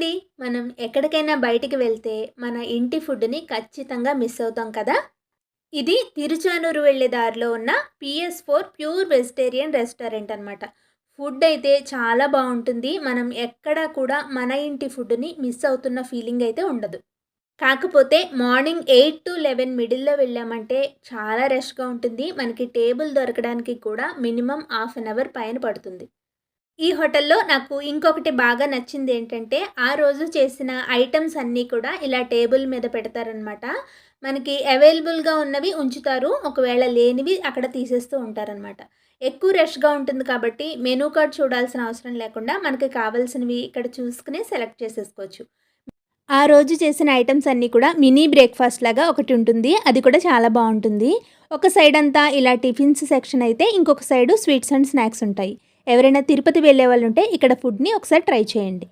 అండి. మనం ఎక్కడికైనా బయటికి వెళ్తే మన ఇంటి ఫుడ్‌ని ఖచ్చితంగా మిస్ అవుతాం కదా! ఇది తిరుచానూరు వెళ్ళే దారిలో ఉన్న పీఎస్4 ప్యూర్ వెజిటేరియన్ రెస్టారెంట్ అనమాట. ఫుడ్ అయితే చాలా బావుంటుంది. మనం ఎక్కడా కూడా మన ఇంటి ఫుడ్‌ని మిస్ అవుతున్న ఫీలింగ్ అయితే ఉండదు. కాకపోతే మార్నింగ్ 8-11 మిడిల్‌లో వెళ్ళామంటే చాలా రష్‌గా ఉంటుంది. మనకి టేబుల్ దొరకడానికి కూడా మినిమమ్ హాఫ్ అన్ అవర్ పైన పడుతుంది. ఈ హోటల్‌లో నాకు ఇంకొకటి బాగా నచ్చిందేంటంటే, ఆ రోజు చేసిన ఐటెమ్స్ అన్నీ కూడా ఇలా టేబుల్ మీద పెడతారనమాట. మనకి అవైలబుల్‌గా ఉన్నవి ఉంచుతారు. ఒకవేళ లేనివి అక్కడ తీసేస్తూ ఉంటారనమాట. ఎక్కువ రష్‌గా ఉంటుంది కాబట్టి మెనూ కార్డ్ చూడాల్సిన అవసరం లేకుండా మనకి కావాల్సినవి ఇక్కడ చూసుకొని సెలెక్ట్ చేసేసుకోవచ్చు. ఆ రోజు చేసిన ఐటెమ్స్ అన్నీ కూడా మినీ బ్రేక్‌ఫాస్ట్ లాగా ఒకటుంటుంది. అది కూడా చాలా బావుంటుంది. ఒక సైడ్ అంతా ఇలా టిఫిన్స్ సెక్షన్ అయితే, ఇంకొక సైడు స్వీట్స్ అండ్ స్నాక్స్ ఉంటాయి. ఎవరైనా తిరుపతి వెళ్ళేవాళ్ళుంటే ఇక్కడ ఫుడ్‌ని ఒకసారి ట్రై చేయండి.